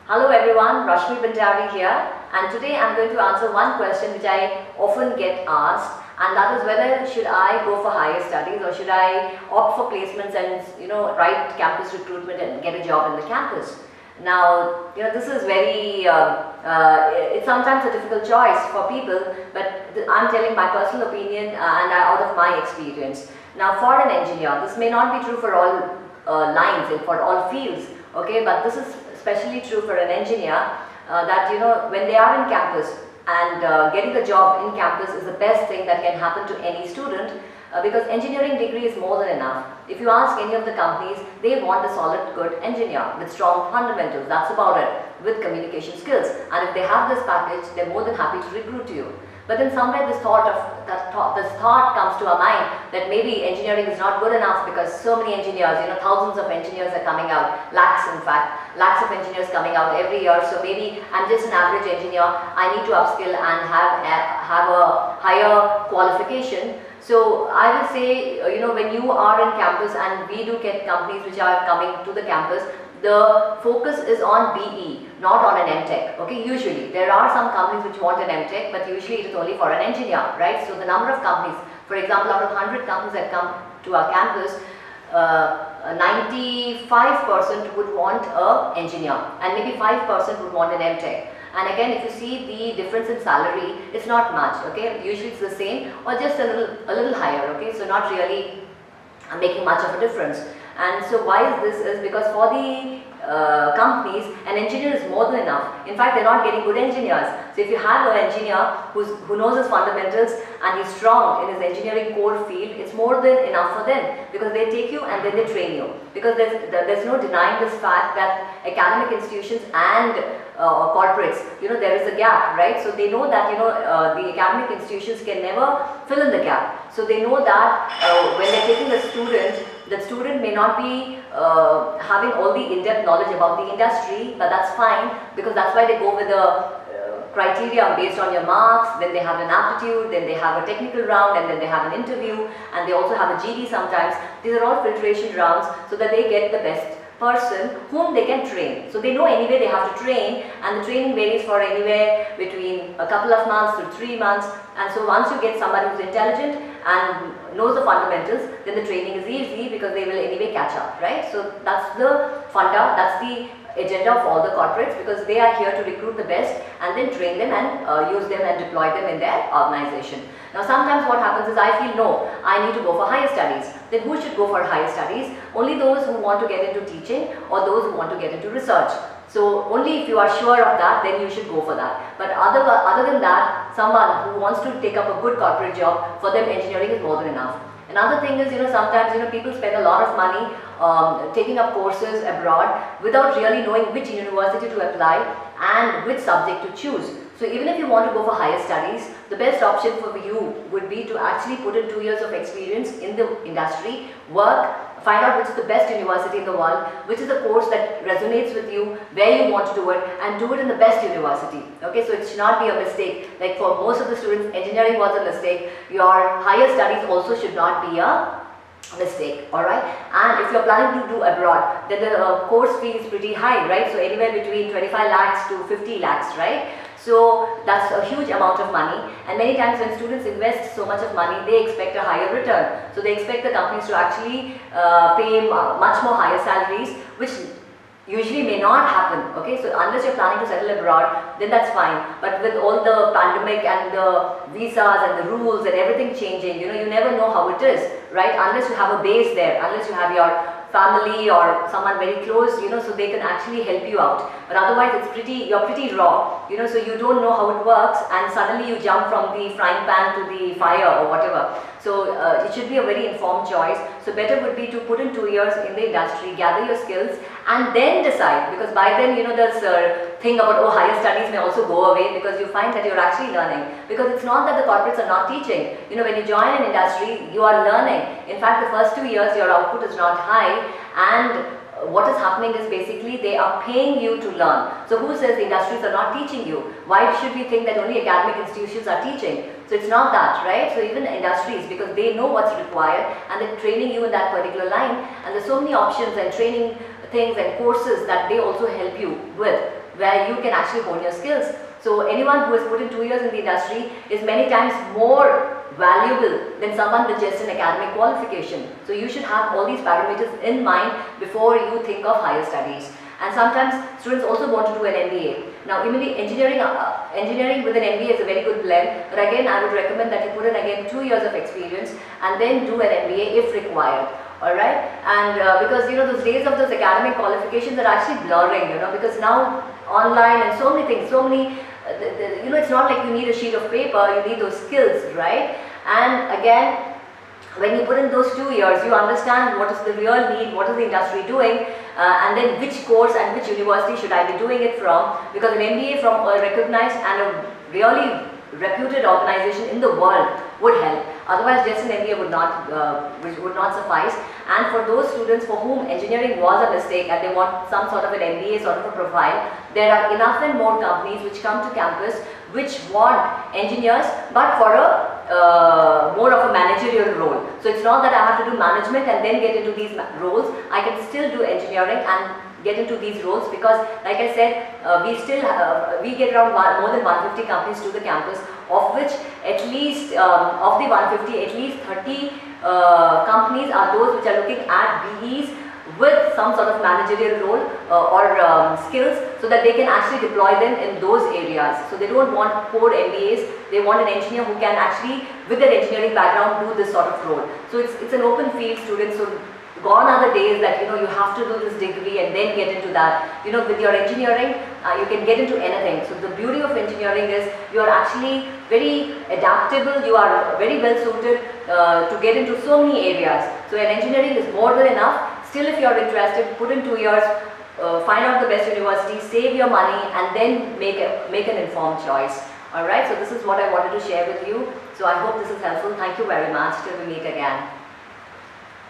Hello everyone, Rashmi Bhandari here, and today I'm going to answer one question which I often get asked, and that is whether should I go for higher studies or should I opt for placements and write campus recruitment and get a job in the campus. Now this is very it's sometimes a difficult choice for people, but I'm telling my personal opinion and out of my experience. Now for an engineer, this may not be true for all lines and for all fields, okay, but this is especially true for an engineer, that when they are in campus and getting a job in campus is the best thing that can happen to any student, because engineering degree is more than enough. If you ask any of the companies, they want a solid good engineer with strong fundamentals, that's about it, with communication skills, and if they have this package, they're more than happy to recruit you. But then somewhere this thought comes to our mind that maybe engineering is not good enough because so many engineers, thousands of engineers are coming out, lakhs in fact, lakhs of engineers coming out every year. So maybe I'm just an average engineer, I need to upskill and have a higher qualification. So I would say, when you are in campus, and we do get companies which are coming to the campus, the focus is on BE, not on an MTech. Okay, usually there are some companies which want an MTech, but usually it is only for an engineer, right? So the number of companies, for example, out of 100 companies that come to our campus, 95% would want an engineer, and maybe 5% would want an MTech. And again, if you see the difference in salary, it's not much, okay? Usually it's the same or just a little higher, okay? So not really making much of a difference. And so why is this? Is because for the companies, an engineer is more than enough. In fact, they're not getting good engineers. So if you have an engineer who knows his fundamentals and he's strong in his engineering core field, it's more than enough for them, because they take you and then they train you. Because there's no denying this fact that academic institutions and corporates, there is a gap, right? So they know that the academic institutions can never fill in the gap. So they know that when they're taking a student, the student may not be having all the in-depth knowledge about the industry, but that's fine, because that's why they go with the criteria based on your marks. Then they have an aptitude, then they have a technical round, and then they have an interview, and they also have a GD sometimes. These are all filtration rounds so that they get the best person whom they can train. So they know anyway they have to train, and the training varies for anywhere between a couple of months to 3 months. And so once you get somebody who's intelligent and knows the fundamentals, then the training is easy, because they will anyway catch up, right? So that's the that's the agenda of all the corporates, because they are here to recruit the best and then train them and use them and deploy them in their organization. Now sometimes what happens is, I feel no, I need to go for higher studies. Then who should go for higher studies? Only those who want to get into teaching or those who want to get into research. So only if you are sure of that, then you should go for that. But other than that, someone who wants to take up a good corporate job, for them engineering is more than enough. Another thing is, sometimes people spend a lot of money taking up courses abroad without really knowing which university to apply and which subject to choose. So even if you want to go for higher studies, the best option for you would be to actually put in 2 years of experience in the industry, work, find out which is the best university in the world, which is the course that resonates with you, where you want to do it, and do it in the best university. Okay, so it should not be a mistake. Like for most of the students, engineering was a mistake. Your higher studies also should not be a mistake, alright? And if you're planning to do abroad, then the course fee is pretty high, right? So anywhere between 25 lakhs to 50 lakhs, right? So that's a huge amount of money, and many times when students invest so much of money, they expect a higher return. So they expect the companies to actually pay much more higher salaries, which usually may not happen. Okay, so unless you're planning to settle abroad, then that's fine. But with all the pandemic and the visas and the rules and everything changing, you never know how it is, right? Unless you have a base there, unless you have your family or someone very close, so they can actually help you out. But otherwise you're pretty raw, so you don't know how it works, and suddenly you jump from the frying pan to the fire or whatever. So it should be a very informed choice. So better would be to put in 2 years in the industry, gather your skills, and then decide, because by then there's a thing about higher studies may also go away, because you find that you're actually learning. Because it's not that the corporates are not teaching. When you join an industry, you are learning. In fact, the first 2 years your output is not high, and what is happening is basically they are paying you to learn. So who says the industries are not teaching you? Why should we think that only academic institutions are teaching? So it's not that, right? So even industries, because they know what's required and they're training you in that particular line, and there's so many options and training things and courses that they also help you with, where you can actually hone your skills. So anyone who has put in 2 years in the industry is many times more valuable than someone with just an academic qualification. So you should have all these parameters in mind before you think of higher studies. And sometimes students also want to do an MBA. Now engineering with an MBA is a very good blend, but again I would recommend that you put in again 2 years of experience and then do an MBA if required. Alright, and because those days of those academic qualifications are actually blurring, because now online and so many things, it's not like you need a sheet of paper, you need those skills, right? And again, when you put in those 2 years, you understand what is the real need, what is the industry doing, and then which course and which university should I be doing it from, because an MBA from a recognized and a really reputed organization in the world would help. Otherwise, just an MBA would not suffice. And for those students for whom engineering was a mistake and they want some sort of an MBA sort of a profile, there are enough and more companies which come to campus which want engineers, but for a more of a managerial role. So it's not that I have to do management and then get into these roles. I can still do engineering and get into these roles, because like I said, we get around more than 150 companies to the campus, of which at least of the 150, at least 30 companies are those which are looking at BEs with some sort of managerial role or skills, so that they can actually deploy them in those areas. So they don't want core MBAs, they want an engineer who can actually, with their engineering background, do this sort of role. So it's an open field, students. So gone are the days that you have to do this degree and then get into that. With your engineering, you can get into anything. So the beauty of engineering is you are actually very adaptable, you are very well suited to get into so many areas. So an engineering is more than enough. Still, if you are interested, put in 2 years, find out the best university, save your money, and then make an informed choice. Alright, so this is what I wanted to share with you. So I hope this is helpful. Thank you very much. Till we meet again.